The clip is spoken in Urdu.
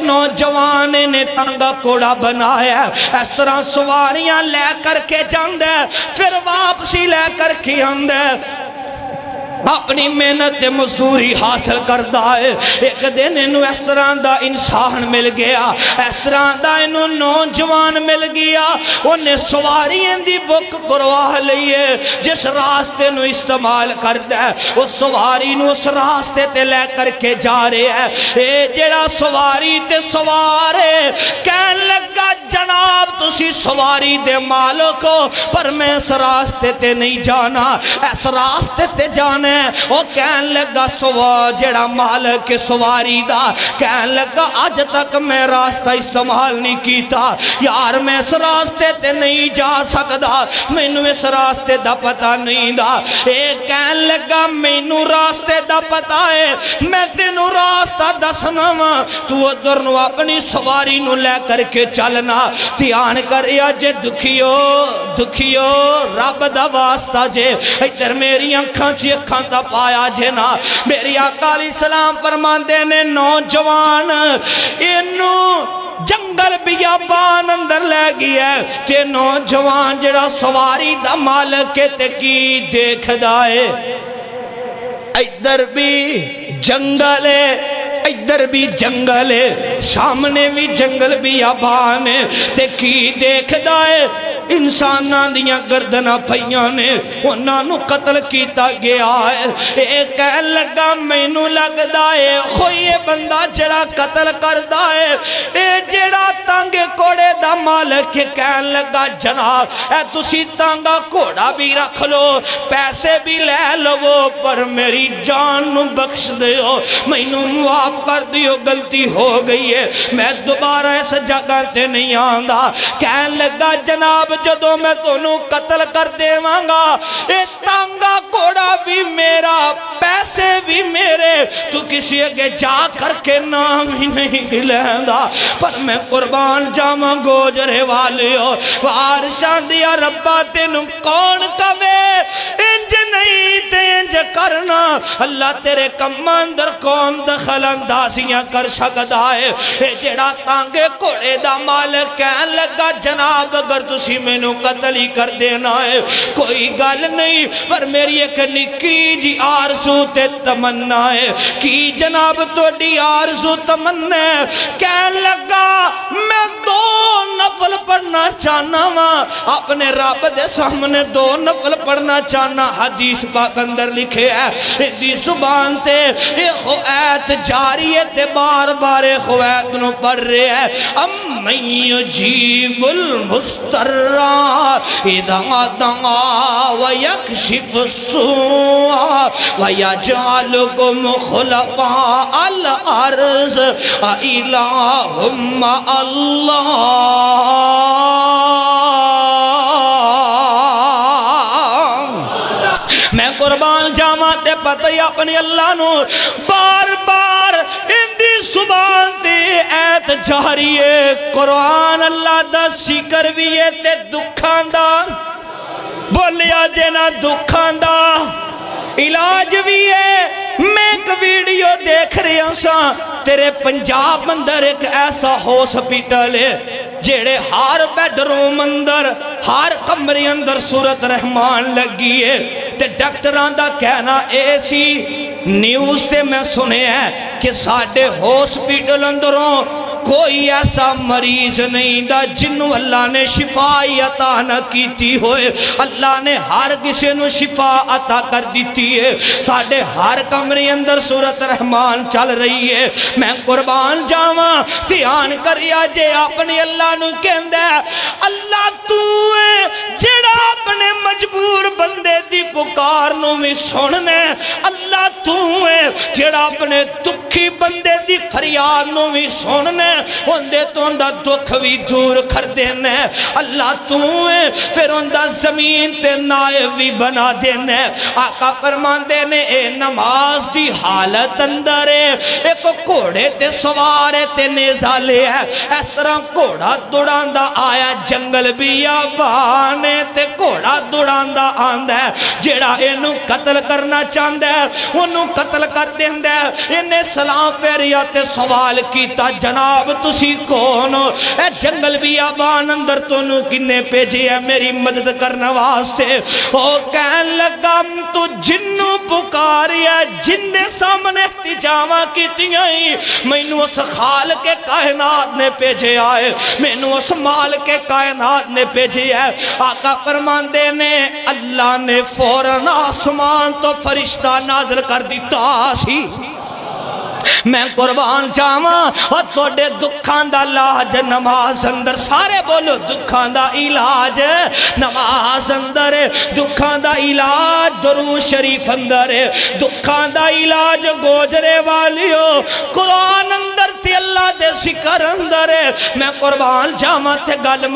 نوجوان نے تنگا کوڑا بنایا اس طرح سواریاں لے کر کے جاندے پھر واپسی لے کر کے آندے اپنی محنت مزدوری حاصل کردا ہے ایک دن انہوں اس طرح دا انسان مل گیا اس طرح دا انہوں نوجوان مل گیا انہیں سواریاں دی بک کروا لئیے جس راستے نو استعمال کردا ہے اس سواری نو اس راستے تے لے کر کے جا رہے ہیں اے جڑا سواری تے سوارے کہن لگا جناب تسی سواری دے مالکو پر میں اس راستے تے نہیں جانا اس راستے تے جانے وہ کہن لگا جڑا مالک سواری دا کہن لگا آج تک میں راستہ استعمال نہیں کیتا یار میں اس راستے تے نہیں جا سکدا مینوں اس راستے دا پتہ نہیں دا اے کہن لگا مینوں راستے دا پتہ ہے میں تینوں راستہ دسنا وا تو ادھر نو اپنی سواری نو لے کر کے چلنا دھیان کریا جے دکھیو رب دا واسطہ جے ادھر میری اکھاں چ اکھاں دا پایا جنا میری آقا علیہ السلام فرماندے نے نوجوان انہوں جنگل بیابان اندر لے گیا ہے تے نوجوان جڑا سواری دا مالک تے کی دیکھ دائے ادھر بھی جنگل ہے ادھر بھی جنگل ہے سامنے بھی جنگل بیابان ہے تے کی دیکھ دائے انساناں دیاں گردناں پھیاں نے انہاں نو قتل کیتا گیا ہے ایک کہن لگا مینوں لگدا ہے کوئی یہ بندہ جڑا قتل کردا ہے اے جڑا تانگے کوڑے دا مالک کہن لگا جناب اے تسی تانگا کوڑا بھی رکھ لو پیسے بھی لے لو پر میری جان نو بخش دیو مینوں معاف کر دیو غلطی ہو گئی ہے میں دوبارہ اس جگہ تے نہیں آندا کہن لگا جناب جدو میں تونوں قتل کر دے مانگا اے تانگا کوڑا بھی میرا پیسے بھی میرے تو کسی اگے جا کر کے نام ہی نہیں لیندا پر میں قربان جاما گوجرے والے ہو وارشان دیا ربا تینوں کون کبے انج نہیں تے انج کرنا اللہ تیرے کم اندر کون دخل اندازیاں کر سکتا ہے اے جڑا تانگے کوڑے دا مالک کہن لگا جناب اگر تسی میں نو قتل ہی کر دینا ہے کوئی گل نہیں پر میری ایک نکی جی آرزو تے تمنا ہے کی جناب تو دی آرزو تمنا ہے کہن لگا میں 2 نفل پڑھنا چاہنا ماں اپنے رب دے سامنے 2 نفل پڑھنا چاہنا حدیث پاک اندر لکھے ہے ہندی زبان تے ایت جاری ہے تے بار بار ایت نو پڑھ رہے ہے امن یجیب المستر اذا دعا ویکشف السوء ویجعلکم خلفاء الارض الہم اللہ میں قربان جاما تے پتہ ہی اپنی اللہ نو بار بار اندی زبان دی ایت جاری ہے قرآن اللہ دا ذکر بھی ہے تے دکھان دا بولیا جنا دکھان دا علاج بھی ہے میں ایک ویڈیو دیکھ رہی ہوں سا تیرے پنجاب اندر ایک ایسا ہاسپٹل ہے جیڑے ہر بیڈ روم اندر ہر کمرے اندر سورت رحمان لگی ہے تے ڈاکٹران دا کہنا ایسی نیوز تے میں سنے ہیں کہ ساڑھے ہاسپٹل اندروں کوئی ایسا مریض نہیں دا جنہوں اللہ نے شفا عطا نہ کیتی ہوئے اللہ نے ہر کسی نو شفا عطا کر دیتی ہے ساڑھے ہر کمرے اندر سورت رحمان چل رہی ہے میں قربان جاواں دھیان کریا جے اپنی اللہ نو کہندے اللہ تو ہے جڑا اپنے مجبور بندے دی پکار نو بھی سننے اللہ تو ہے جڑا اپنے دکھی بندے دی فریاد نو بھی سننے اندے تو اندہ دکھ بھی دور کر دینے اللہ تو ہے پھر اندہ زمین تے نائب بھی بنا دینے آقا فرمان دینے اے نماز دی حالت اندر ہے ایک کوڑے تے سوارے تے نیزالے ہے اس طرح کوڑا دوڑان دا آیا جنگل بیابانے تے گھوڑا دوڑاندا آندا ہے جیڑا اینو قتل کرنا چاہندا ہے اونوں قتل کر دیندا ہے انہیں سلام پھیریا تے سوال کیتا جناب تسی کون ہو اے جنگل بیابان اندر تونوں کنے بھیجے ہے میری مدد کرنے واسطے او کہن لگا تو جنوں پکاریا جن دے سامنے احتجاواں کیتیاں مینوں اس خالق کے کائنات نے بھیجے آئے مینوں اس مالک کے کائنات نے بھیجے ہے آقا فرماندے نے اللہ نے فوراً آسمان تو فرشتہ نازل کر دیتا سی میں قربان جاواں اور توڑے دکھان دا علاج نماز اندر سارے بولو دکھان دا علاج نماز اندر دکھان دا علاج درود شریف اندر دکھان دا علاج گوجرے والیو قرآن اندر تے اللہ دے ذکر اندر میں قربان جاواں تے گل